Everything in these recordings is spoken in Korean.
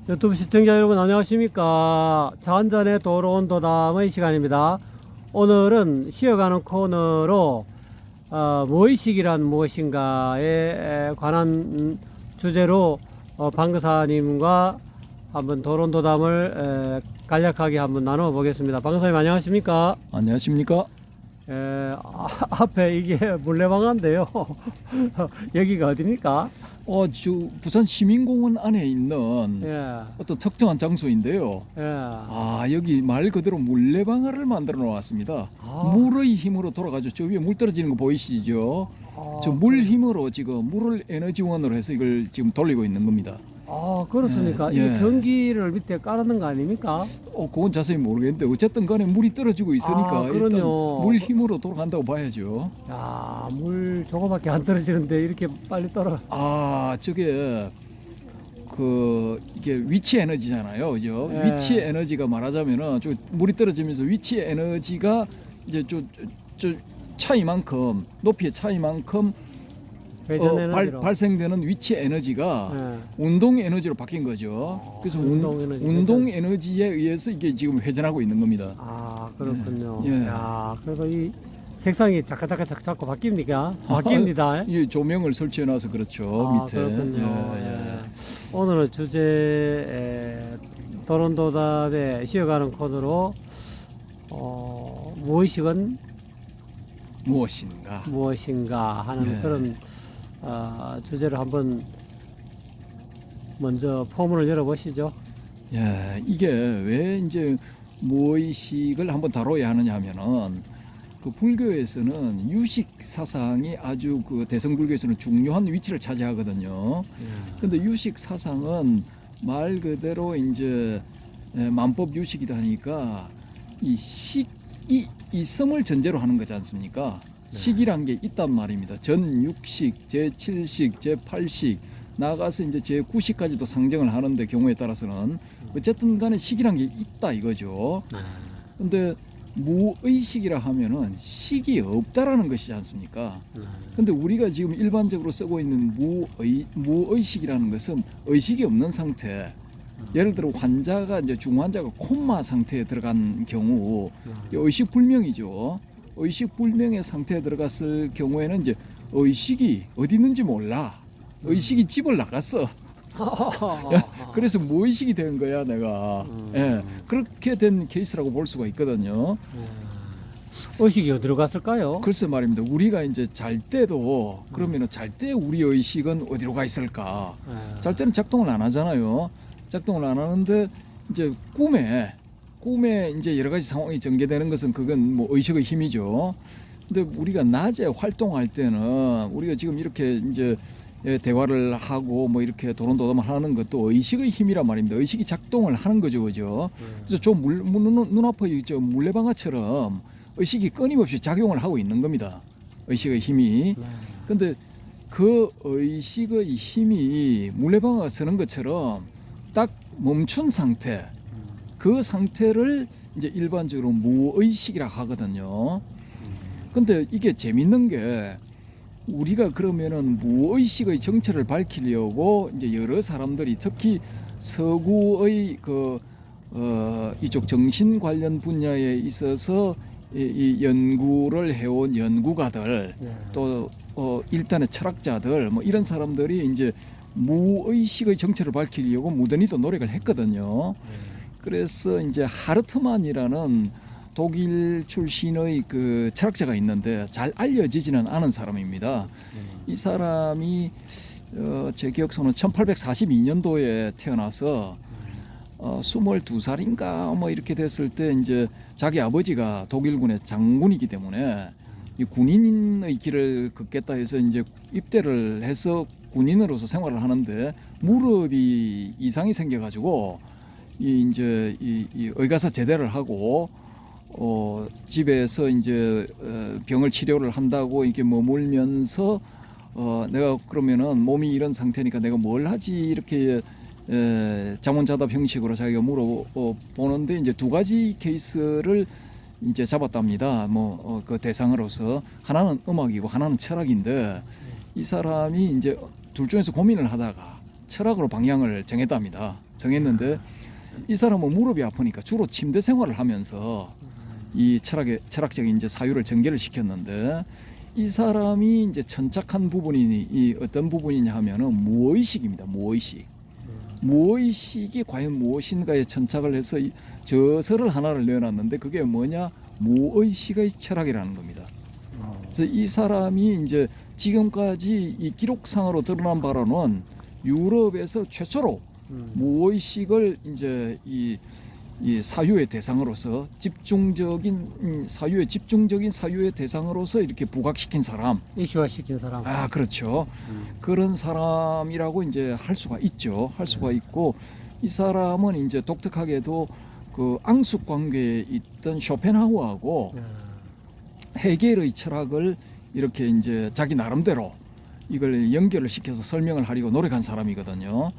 유튜브 시청자 여러분 안녕하십니까. 차 한잔의 도로온도담의 시간입니다. 오늘은 쉬어가는 코너로 무의식이란 무엇인가에 관한 주제로 방금사님과 한번 도로온도담을 간략하게 한번 나눠보겠습니다. 방금사님 안녕하십니까. 안녕하십니까? 앞에 이게 물레방아인데요. 여기가 어디입니까? 부산 시민공원 안에 있는 예. 어떤 특정한 장소인데요. 예. 여기 말 그대로 물레방아를 만들어 놓았습니다. 물의 힘으로 돌아가죠. 저 위에 물 떨어지는 거 보이시죠? 저 물 힘으로 지금 물을 에너지원으로 해서 이걸 지금 돌리고 있는 겁니다. 그렇습니까? 예. 이 전기를 밑에 깔아놓은 거 아닙니까? 그건 자세히 모르겠는데 어쨌든 간에 물이 떨어지고 있으니까 일단 그럼요. 물 힘으로 돌아간다고 봐야죠. 야, 물 조금밖에 안 떨어지는데 이렇게 빨리 떨어. 저게 이게 위치 에너지잖아요. 그죠? 예. 위치 에너지가 말하자면은 물이 떨어지면서 위치 에너지가 이제 저 차이만큼 높이의 차이만큼 회전 에너지로. 발생되는 위치 에너지가 예. 운동 에너지로 바뀐 거죠. 그래서 운동 에너지에 의해서 이게 지금 회전하고 있는 겁니다. 그렇군요. 예. 야, 그래서 이 색상이 자꾸 바뀝니까? 바뀝니다. 이 조명을 설치해 놔서 그렇죠. 밑에. 그렇군요. 예. 오늘은 주제 도론도답에 쉬어가는 코너로 무의식은 무엇인가 하는 예. 그런 주제를 한번 먼저 포문을 열어보시죠. 이게 왜 이제 무의식을 한번 다뤄야 하느냐 하면은 그 불교에서는 유식 사상이 아주 그 대승불교에서는 중요한 위치를 차지하거든요. 근데 유식 사상은 말 그대로 이제 만법 유식이다 하니까 이 식이 있음을 전제로 하는 거지 않습니까? 식이란 게 있단 말입니다. 전6식, 제7식, 제8식 나가서 이제 제9식까지도 상정을 하는데 경우에 따라서는 어쨌든 간에 식이란 게 있다 이거죠. 근데 무의식이라 하면은 식이 없다라는 것이지 않습니까? 근데 우리가 지금 일반적으로 쓰고 있는 무의식이라는 것은 의식이 없는 상태. 예를 들어 환자가 이제 중환자가 콤마 상태에 들어간 경우 의식 불명이죠. 의식 불명의 상태에 들어갔을 경우에는 이제 의식이 어디 있는지 몰라. 의식이 집을 나갔어. 그래서 무의식이 된 거야 내가. 그렇게 된 케이스라고 볼 수가 있거든요. 의식이 어디로 갔을까요? 글쎄 말입니다. 우리가 이제 잘 때도 그러면은 잘 때 우리 의식은 어디로 가 있을까? 잘 때는 작동을 안 하잖아요. 작동을 안 하는데 이제 꿈에 이제 여러 가지 상황이 전개되는 것은 그건 뭐 의식의 힘이죠. 근데 우리가 낮에 활동할 때는 우리가 지금 이렇게 이제 대화를 하고 뭐 이렇게 도론도담을 하는 것도 의식의 힘이란 말입니다. 의식이 작동을 하는 거죠, 그죠? 그래서 저 눈앞의 저 물레방아처럼 의식이 끊임없이 작용을 하고 있는 겁니다. 의식의 힘이. 근데 그 의식의 힘이 물레방아가 서는 것처럼 딱 멈춘 상태, 그 상태를 이제 일반적으로 무의식이라 하거든요. 근데 이게 재밌는 게 우리가 그러면은 무의식의 정체를 밝히려고 이제 여러 사람들이 특히 서구의 이쪽 정신 관련 분야에 있어서 이 연구를 해온 연구가들 또 일단의 철학자들 뭐 이런 사람들이 이제 무의식의 정체를 밝히려고 무던히도 노력을 했거든요. 그래서 이제 하르트만이라는 독일 출신의 그 철학자가 있는데 잘 알려지지는 않은 사람입니다. 이 사람이 제 기억으로는 1842년도에 태어나서 22살인가 뭐 이렇게 됐을 때 이제 자기 아버지가 독일군의 장군이기 때문에 이 군인의 길을 걷겠다 해서 이제 입대를 해서 군인으로서 생활을 하는데 무릎이 이상이 생겨가지고 이 의가사 제대를 하고 집에서 이제 병을 치료를 한다고 이렇게 머물면서 내가 그러면은 몸이 이런 상태니까 내가 뭘 하지 이렇게 자문자답 형식으로 자기가 물어보는데 이제 두 가지 케이스를 이제 잡았답니다. 그 대상으로서 하나는 음악이고 하나는 철학인데 이 사람이 이제 둘 중에서 고민을 하다가 철학으로 방향을 정했답니다. 정했는데 이 사람은 무릎이 아프니까 주로 침대 생활을 하면서 이 철학적인 이제 사유를 전개를 시켰는데 이 사람이 이제 천착한 부분이 이 어떤 부분이냐 하면은 무의식입니다. 무의식이 과연 무엇인가에 천착을 해서 저서를 하나를 내어놨는데 그게 뭐냐? 무의식의 철학이라는 겁니다. 그래서 이 사람이 이제 지금까지 이 기록상으로 드러난 바로는 유럽에서 최초로 무의식을 이제 이 사유의 대상으로서 집중적인 사유의 대상으로서 이렇게 부각시킨 사람, 이슈화시킨 사람. 아 그렇죠. 그런 사람이라고 이제 할 수가 있죠. 할 수가 있고 이 사람은 이제 독특하게도 그 앙숙 관계에 있던 쇼펜하우어하고 헤겔의 철학을 이렇게 이제 자기 나름대로 이걸 연결을 시켜서 설명을 하려고 노력한 사람이거든요.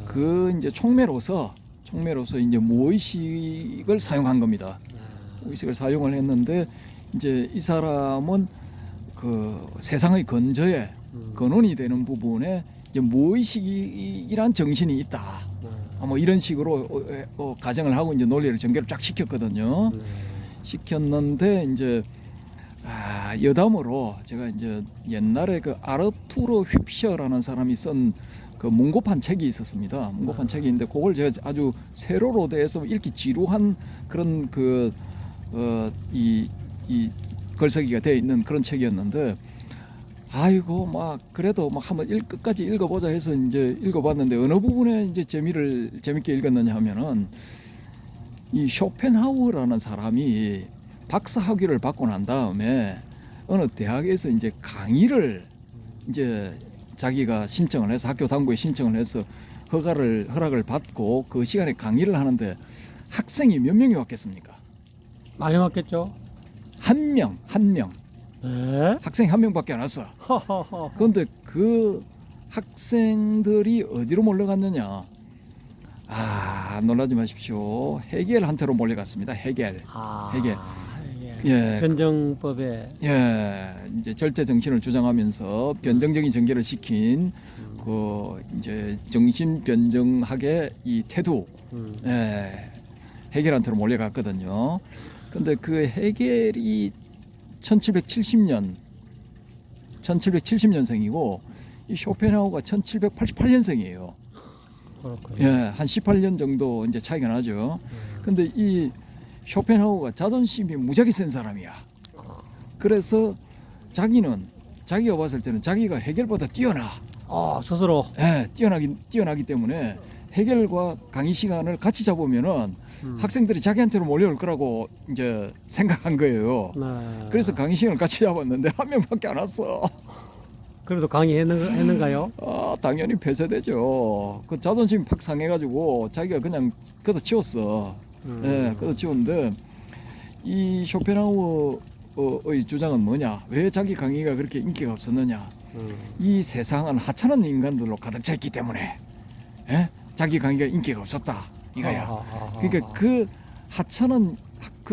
그 이제 촉매로서 이제 무의식을 사용한 겁니다. 무의식을 사용을 했는데 이제 이 사람은 그 세상의 근저에 근원이 되는 부분에 이제 무의식이란 정신이 있다. 뭐 이런 식으로 가정을 하고 이제 논리를 전개를 쫙 시켰거든요. 시켰는데 이제 여담으로 제가 이제 옛날에 그 아르투르 휩셔라는 사람이 쓴 그 문고판 책이 있었습니다. 문고판 책이 있는데 그걸 제가 아주 세로로 돼서 읽기 지루한 그런 이 글쓰기가 되어 있는 그런 책이었는데 아이고 막 그래도 막 한번 끝까지 읽어보자 해서 이제 읽어봤는데 어느 부분에 이제 재밌게 읽었느냐 하면은 이 쇼펜하우어라는 사람이 박사학위를 받고 난 다음에 어느 대학에서 이제 강의를 이제 자기가 신청을 해서 학교 당국에 신청을 해서 허락을 받고 그 시간에 강의를 하는데 학생이 몇 명이 왔겠습니까? 많이 왔겠죠. 한 명. 네? 학생이 한 명밖에 안 왔어. 그런데 그 학생들이 어디로 몰려갔느냐? 놀라지 마십시오. 헤겔한테로 몰려갔습니다. 헤겔. 헤겔. 예. 변정법에 이제 절대 정신을 주장하면서 변정적인 전개를 시킨 그 이제 정신 변정학의 이 태도, 헤겔한테로 몰려갔거든요. 근데 그 헤겔이 1770년생이고 이 쇼펜하우어가 1788년생이에요. 그렇군요. 한 18년 정도 이제 차이가 나죠. 근데 이 쇼펜하우어가 자존심이 무지하게 센 사람이야. 그래서 자기가 봤을 때는 자기가 헤겔보다 뛰어나. 스스로. 뛰어나기 때문에 헤겔과 강의 시간을 같이 잡으면은 학생들이 자기한테로 몰려올 거라고 이제 생각한 거예요. 그래서 강의 시간을 같이 잡았는데 한 명밖에 안 왔어. 그래도 강의했는가요? 당연히 폐쇄되죠. 그 자존심이 팍 상해가지고 자기가 그냥 걷어치웠어. 걷어치웠는데 이 쇼펜하우어의 주장은 뭐냐? 왜 자기 강의가 그렇게 인기가 없었느냐? 이 세상은 하찮은 인간들로 가득 차 있기 때문에 자기 강의가 인기가 없었다 이거야. 그러니까 그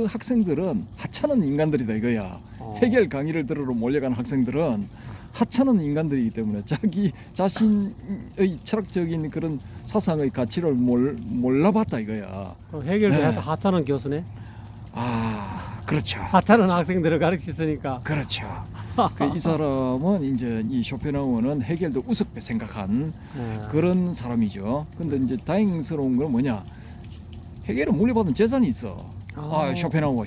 학생들은 하찮은 인간들이다 이거야. 헤겔 강의를 들으러 몰려간 학생들은 하찮은 인간들이기 때문에 자기 자신의 철학적인 그런 사상의 가치를 몰라봤다 이거야. 그럼 헤겔도 하찮은 교수네. 그렇죠. 하찮은 학생들을 가르쳤으니까. 그렇죠. 이 사람은 이제 이 쇼펜하우어는 헤겔도 우습게 생각한 그런 사람이죠. 근데 이제 다행스러운 건 뭐냐? 헤겔은 물려받은 재산이 있어. 쇼펜하우어.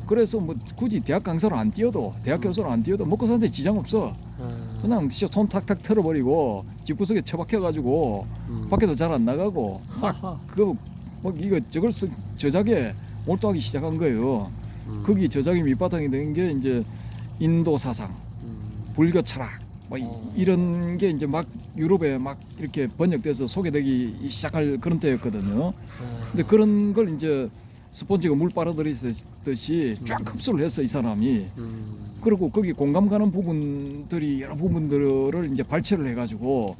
그래서 뭐 굳이 대학 강사로 안 뛰어도 대학 교수로 안 뛰어도 먹고 사는데 지장 없어. 그냥 손 탁탁 털어버리고 집구석에 처박혀가지고 밖에도 잘 안 나가고 뭐 이거 저걸 저작에 몰두하기 시작한 거예요. 거기 저작이 밑바탕이 된 게 이제 인도 사상, 불교 철학 뭐 이런 게 이제 막 유럽에 막 이렇게 번역돼서 소개되기 시작할 그런 때였거든요. 근데 그런 걸 이제 스폰지가 물 빨아들이듯이 쫙 흡수를 했어 이 사람이. 그리고 거기 공감 가는 부분들이 여러 부분들을 이제 발췌를 해가지고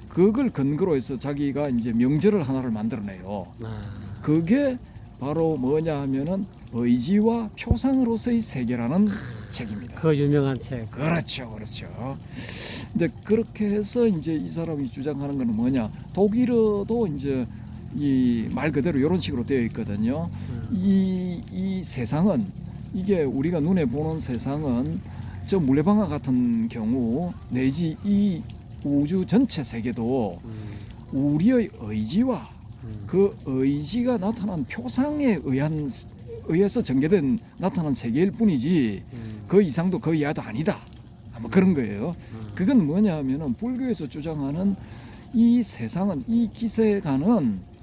그걸 근거로 해서 자기가 이제 명제를 하나를 만들어내요. 그게 바로 뭐냐 하면은 의지와 표상으로서의 세계라는 책입니다. 그 유명한 책. 그렇죠. 근데 그렇게 해서 이제 이 사람이 주장하는 거는 뭐냐? 독일어도 이제 이 말 그대로 이런 식으로 되어 있거든요. 이 세상은 이게 우리가 눈에 보는 세상은 저 물레방아 같은 경우 내지 이 우주 전체 세계도 우리의 의지와 그 의지가 나타난 표상에 의해서 전개된 나타난 세계일 뿐이지 그 이상도 그 이하도 아니다. 뭐 그런 거예요. 그건 뭐냐 하면은 불교에서 주장하는 이 세상은 이 기세가는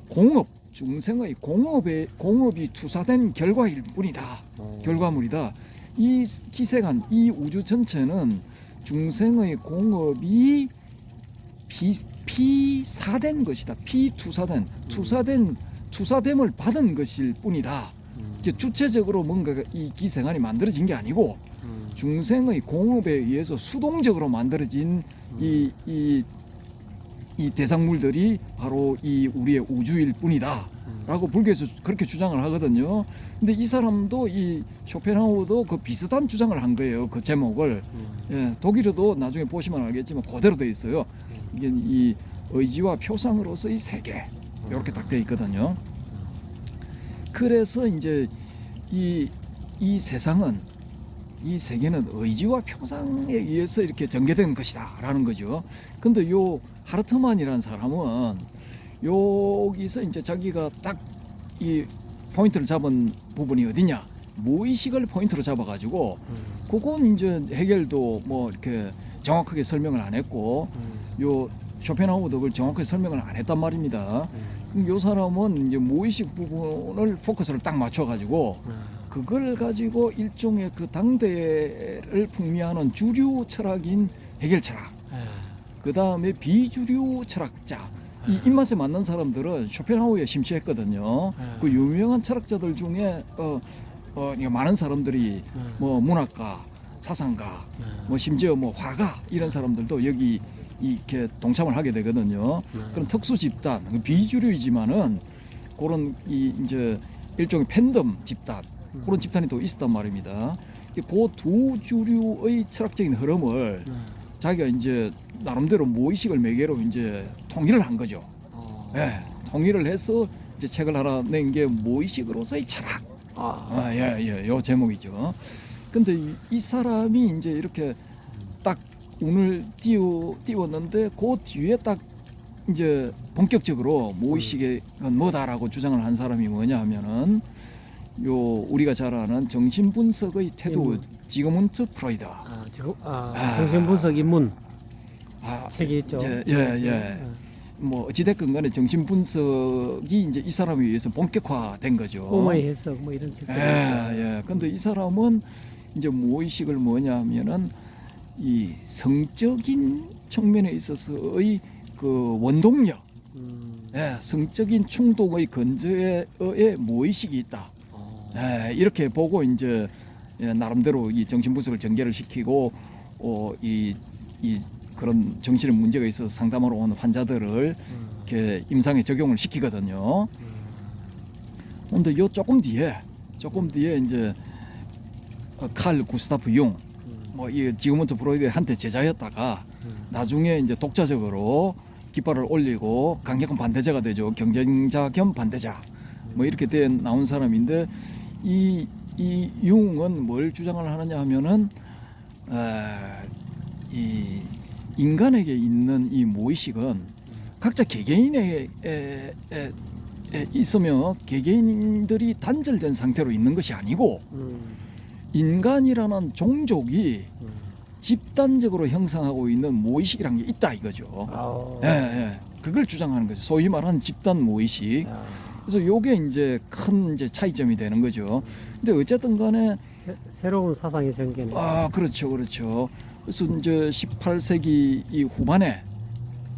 공업 중생의 공업이 투사된 결과일 뿐이다. 결과물이다. 이 기세간 이 우주 전체는 중생의 공업이 피사된 것이다. 투사됨을 받은 것일 뿐이다. 주체적으로 뭔가 이 기생안이 만들어진 게 아니고 중생의 공업에 의해서 수동적으로 만들어진 이 대상물들이 바로 이 우리의 우주일 뿐이다라고 불교에서 그렇게 주장을 하거든요. 근데 이 사람도 이 쇼펜하우어도 그 비슷한 주장을 한 거예요. 그 제목을 예, 독일어도 나중에 보시면 알겠지만 그대로 돼 있어요. 이게 이 의지와 표상으로서의 세계 이렇게 딱 돼 있거든요. 그래서 이제 이 세상은 이 세계는 의지와 표상에 의해서 이렇게 전개된 것이다라는 거죠. 근데 요 하르트만이라는 사람은 여기서 이제 자기가 딱 이 포인트를 잡은 부분이 어디냐? 무의식을 포인트로 잡아가지고 그건 이제 해겔도 뭐 이렇게 정확하게 설명을 안 했고 요 쇼펜하우어도 그걸 정확하게 설명을 안 했단 말입니다. 그럼 요 사람은 이제 무의식 부분을 포커스를 딱 맞춰가지고 그걸 가지고 일종의 그 당대를 풍미하는 주류 철학인 해겔 철학, 그 다음에 비주류 철학자, 이 입맛에 맞는 사람들은 쇼펜하우어에 심취했거든요. 그 유명한 철학자들 중에 많은 사람들이 뭐 문학가, 사상가, 뭐 심지어 뭐 화가 이런 사람들도 여기 이렇게 동참을 하게 되거든요. 그런 특수 집단, 비주류이지만은 그런 이제 일종의 팬덤 집단, 그런 집단이 또 있었단 말입니다. 그 두 주류의 철학적인 흐름을 자기가 이제 나름대로 무의식을 매개로 이제 통일을 한 거죠. 예, 통일을 해서 이제 책을 하나 낸 게 무의식으로서의 철학. 요 제목이죠. 근데 이 사람이 이제 이렇게 딱 운을 띄웠는데 그 뒤에 딱 이제 본격적으로 무의식은 뭐다라고 주장을 한 사람이 뭐냐 하면은 요 우리가 잘 아는 정신분석의 태도 지그문트 프로이드. 정신분석 입문 책이 있죠. 뭐 어찌됐건 간에 정신분석이 이제 이 사람에 의해서 본격화된 거죠. 꿈의 해석 뭐 이런 책들. 근데 이 사람은 이제 무의식을 뭐냐 하면은 이 성적인 측면에 있어서의 그 원동력, 성적인 충동의 근저에 무의식이 있다. 이렇게 보고 이제 나름대로 이 정신분석을 전개를 시키고 이 그런 정신에 문제가 있어서 상담하러 온 환자들을 이렇게 임상에 적용을 시키거든요. 근데 요 조금 뒤에 이제 칼 구스타프 융, 뭐 이 지그문트 프로이드의 한때 제자였다가 나중에 이제 독자적으로 깃발을 올리고 강력한 반대자가 되죠. 경쟁자 겸 반대자, 뭐 이렇게 나온 사람인데 이 융은 뭘 주장을 하느냐 하면은 이 인간에게 있는 이 무의식은 각자 개개인에 있으며 개개인들이 단절된 상태로 있는 것이 아니고 인간이라는 종족이 집단적으로 형성하고 있는 무의식이라는 게 있다 이거죠. 그걸 주장하는 거죠. 소위 말하는 집단 무의식. 그래서 요게 이제 큰 이제 차이점이 되는 거죠. 근데 어쨌든 간에 새로운 사상의 전개네. 그렇죠. 그래서 이제 18세기 이 후반에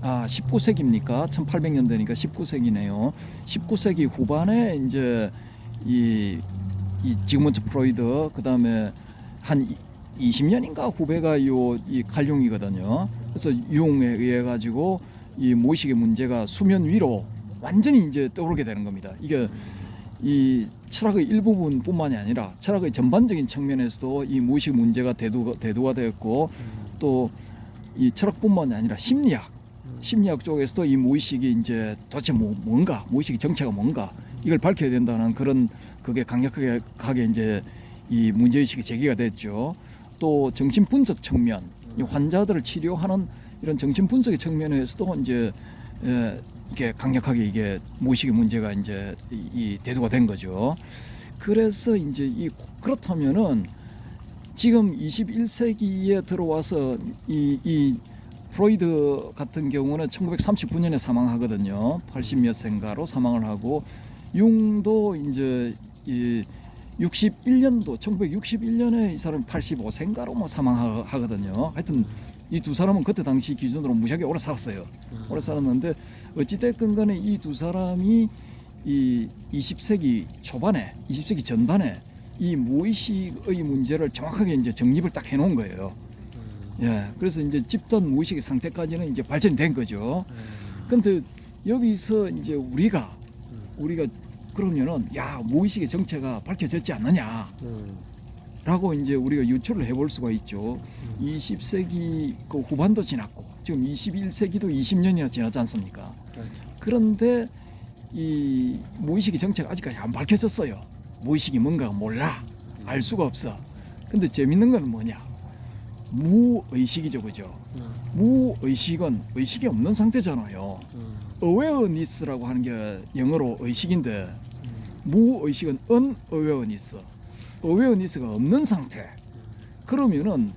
19세기입니까? 1800년대니까 19세기네요. 19세기 후반에 이제 이 지그문트 프로이드 그다음에 한 20년인가 후배가 이 칼융이거든요. 그래서 융에 의해 가지고 이 무의식의 문제가 수면 위로 완전히 이제 떠오르게 되는 겁니다. 이게 이 철학의 일부분뿐만이 아니라 철학의 전반적인 측면에서도 이 무의식 문제가 대두가 되었고 또 이 철학뿐만이 아니라 심리학 쪽에서도 이 무의식이 이제 도대체 뭔가 무의식의 정체가 뭔가 이걸 밝혀야 된다는 그런 그게 강력하게 이제 이 문제의식이 제기가 됐죠. 또 정신분석 측면, 이 환자들을 치료하는 이런 정신분석의 측면에서도 이제 이게 강력하게 이게 무의식의 문제가 이제 이 대두가 된 거죠. 그래서 이제 그렇다면은 지금 21세기에 들어와서 이 프로이드 같은 경우는 1939년에 사망하거든요. 80몇 세인가로 사망을 하고 융도 이제 이 61년도 1961년에 이 사람이 85세인가로 뭐 사망하거든요. 하여튼 이 두 사람은 그때 당시 기준으로 무지하게 오래 살았어요. 오래 살았는데 어찌됐건 간에 이 두 사람이 이 20세기 초반에 20세기 전반에 이 무의식의 문제를 정확하게 이제 정립을 딱 해놓은 거예요. 예, 그래서 이제 집단 무의식의 상태까지는 이제 발전이 된 거죠. 그런데 여기서 이제 우리가 그러면은 야 무의식의 정체가 밝혀졌지 않느냐라고 이제 우리가 유추를 해볼 수가 있죠. 20세기 그 후반도 지났고 지금 21세기도 20년이나 지났지 않습니까? 그런데 이 무의식의 정체가 아직까지 안 밝혀졌어요. 무의식이 뭔가 몰라, 알 수가 없어. 근데 재밌는 건 뭐냐? 무의식이죠, 그죠? 무의식은 의식이 없는 상태잖아요. awareness라고 하는 게 영어로 의식인데 무의식은 unawareness, awareness가 없는 상태. 그러면은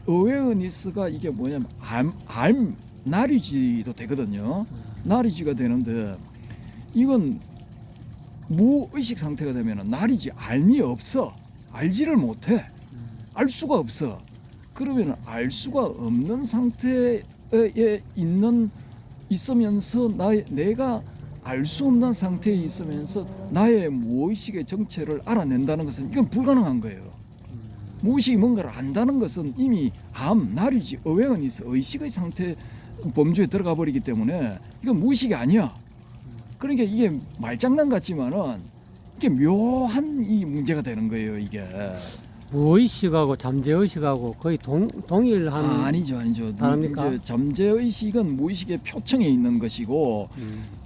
awareness가 이게 뭐냐면 knowledge도 되거든요. knowledge가 되는데 이건 무의식 상태가 되면은 knowledge, 알미 없어, 알지를 못해, 알 수가 없어. 그러면 알 수가 없는 상태에 있으면서 내가 알 수 없는 상태에 있으면서 나의 무의식의 정체를 알아낸다는 것은 이건 불가능한 거예요. 무의식이 뭔가를 안다는 것은 이미 knowledge, awareness, 의식의 상태 범주에 들어가 버리기 때문에 이건 무의식이 아니야. 그러니까 이게 말장난 같지만은 이게 묘한 이 문제가 되는 거예요, 이게. 무의식하고 잠재의식하고 거의 동일한 아니죠. 다릅니까? 이제 잠재의식은 무의식의 표층에 있는 것이고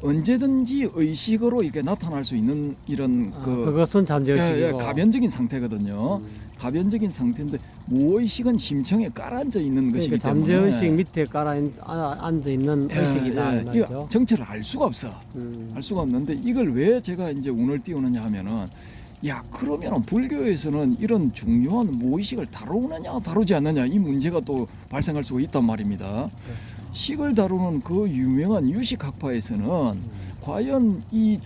언제든지 의식으로 이렇게 나타날 수 있는 이런 그것은 잠재의식이고 가변적인 상태거든요. 가변적인 상태인데 무의식은 심층에 깔아앉아 있는 것이기 때문에 잠재의식 밑에 앉아 있는 의식이다 이 말이죠. 정체를 알 수가 없어. 알 수가 없는데 이걸 왜 제가 이제 운을 띄우느냐 하면은 야 그러면 불교에서는 이런 중요한 무의식을 다루느냐 다루지 않느냐 이 문제가 또 발생할 수가 있단 말입니다. 식을 다루는 그 유명한 유식학파에서는 과연 이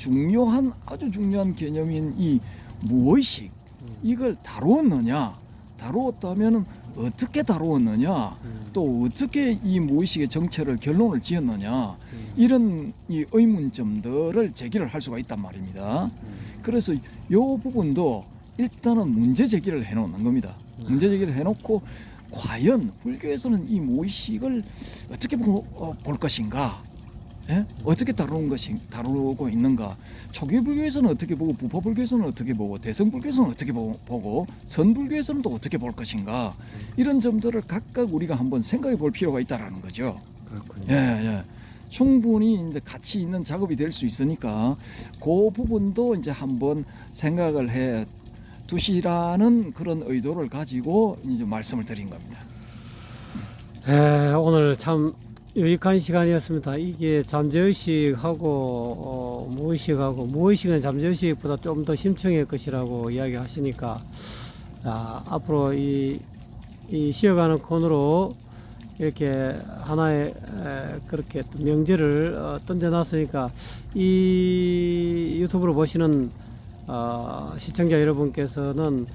아주 중요한 개념인 이 무의식 이걸 다루었느냐, 다루었다면 어떻게 다루었느냐, 또 어떻게 이 무의식의 정체를 결론을 지었느냐 이런 이 의문점들을 제기를 할 수가 있단 말입니다. 그래서 이 부분도 일단은 문제 제기를 해놓는 겁니다. 문제 제기를 해놓고 과연 불교에서는 이 무의식을 어떻게 볼 것인가, 예? 어떻게 다루고 있는가. 초기 불교에서는 어떻게 보고 부파 불교에서는 어떻게 보고 대성 불교에서는 어떻게 보고 선 불교에서는 또 어떻게 볼 것인가. 이런 점들을 각각 우리가 한번 생각해 볼 필요가 있다라는 거죠. 그렇군요. 예. 충분히 이제 가치 있는 작업이 될 수 있으니까 그 부분도 이제 한번 생각을 해 두시라는 그런 의도를 가지고 이제 말씀을 드린 겁니다. 오늘 참 유익한 시간이었습니다. 이게 잠재의식하고 무의식하고 무의식은 잠재의식보다 좀 더 심층의 것이라고 이야기하시니까 앞으로 이 쉬어가는 코너로 이렇게 하나의 그렇게 또 명제를 던져놨으니까 이 유튜브를 보시는 시청자 여러분께서는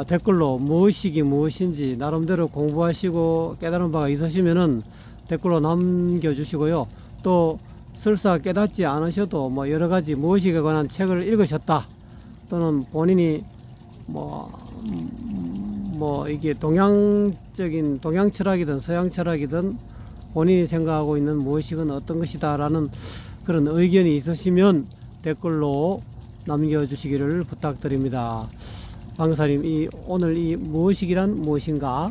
댓글로 무의식이 무엇인지 나름대로 공부하시고 깨달은 바가 있으시면은 댓글로 남겨주시고요. 또 설사 깨닫지 않으셔도 뭐 여러 가지 무의식에 관한 책을 읽으셨다 또는 본인이 이게 동양 철학이든 서양 철학이든 본인이 생각하고 있는 무의식은 어떤 것이다 라는 그런 의견이 있으시면 댓글로 남겨주시기를 부탁드립니다. 강사님, 오늘 이 무의식이란 무엇인가?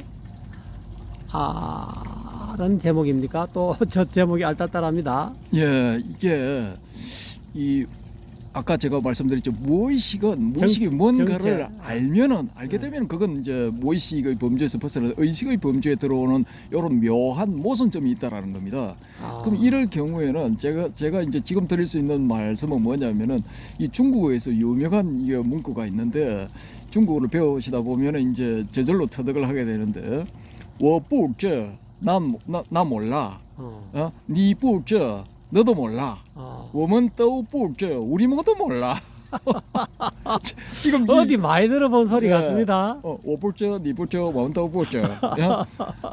다른 제목입니까? 또 저 제목이 알딸딸합니다. 예, 이게 이 아까 제가 말씀드렸죠. 무의식이 뭔가를 알게 되면 그건 이제 무의식의 범주에서 벗어나 의식의 범주에 들어오는 이런 묘한 모순점이 있다라는 겁니다. 그럼 이럴 경우에는 제가 이제 지금 드릴 수 있는 말씀은 뭐냐면은 이 중국어에서 유명한 이게 문구가 있는데 중국어를 배우시다 보면은 이제 저절로 터득을 하게 되는데 我不知 나 몰라. 니不知 너도 몰라. 我们都不知 우리 모두 몰라. 지금 어디 많이 들어본 소리 같습니다. 我不知你不知我们都不知.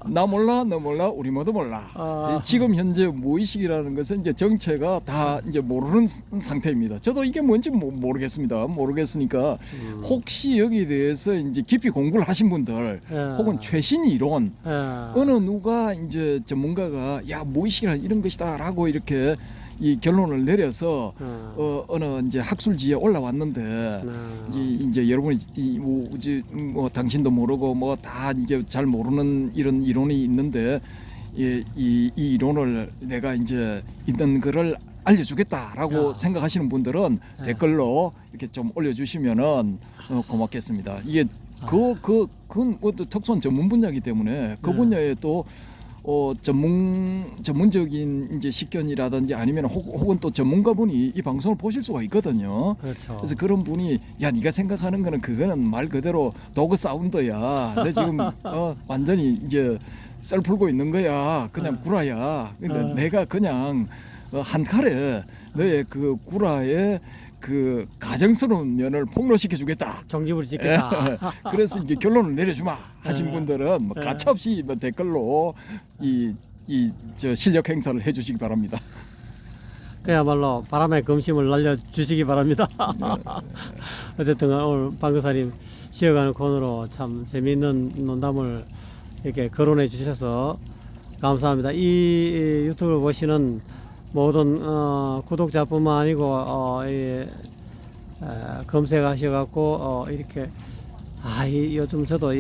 나 몰라, 너 몰라, 우리 모두 몰라. 지금 현재 무의식이라는 것은 이제 정체가 다 이제 모르는 상태입니다. 저도 이게 뭔지 모르겠습니다. 모르겠으니까 혹시 여기에 대해서 이제 깊이 공부를 하신 분들 혹은 최신 이론 어느 누가 이제 전문가가 야 무의식이란 이런 것이다라고 이렇게 이 결론을 내려서 어느 이제 학술지에 올라왔는데 이제 여러분이 뭐 당신도 모르고 뭐 다 이제 잘 모르는 이런 이론이 있는데 이 이론을 내가 이제 있는 거를 알려주겠다라고 생각하시는 분들은 댓글로 이렇게 좀 올려주시면은 고맙겠습니다. 이게 그건 뭐 특수한 전문 분야이기 때문에 그 분야에 또 전문적인 이제 식견이라든지 아니면 혹은 또 전문가분이 이 방송을 보실 수가 있거든요. 그렇죠. 그래서 그런 분이 야 네가 생각하는 거는 그거는 말 그대로 도그 사운드야. 너 지금 완전히 이제 썰 풀고 있는 거야. 그냥 구라야. 근데 내가 그냥 한 칼에 너의 그 구라의 그 가정스러운 면을 폭로시켜 주겠다. 정집을 짓겠다. 그래서 이제 결론을 내려주마 하신 분들은 뭐 가차없이 뭐 댓글로 저 실력 행사를 해주시기 바랍니다. 그야말로 바람의 검심을 날려주시기 바랍니다. 어쨌든 오늘 방교사님 쉬어가는 코너로 참 재미있는 논담을 이렇게 거론해 주셔서 감사합니다. 이 유튜브를 보시는 모든 구독자뿐만 아니고 검색하셔갖고 이렇게 요즘 저도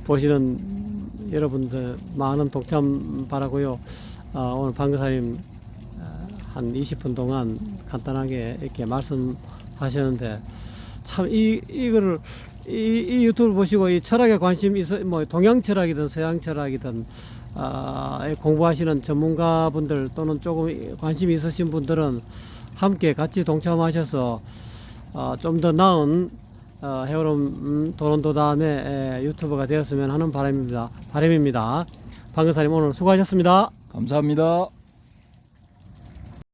보시는 여러분들 많은 독참 바라고요. 오늘 방교사님 한 20분 동안 간단하게 이렇게 말씀하셨는데 참 이거를 이 유튜브를 보시고 이 철학에 관심 있어 뭐 동양 철학이든 서양 철학이든 공부하시는 전문가분들 또는 조금 관심이 있으신 분들은 함께 같이 동참하셔서 좀 더 나은 해오름 도론도담의 유튜버가 되었으면 하는 바람입니다. 방교사님 오늘 수고하셨습니다. 감사합니다.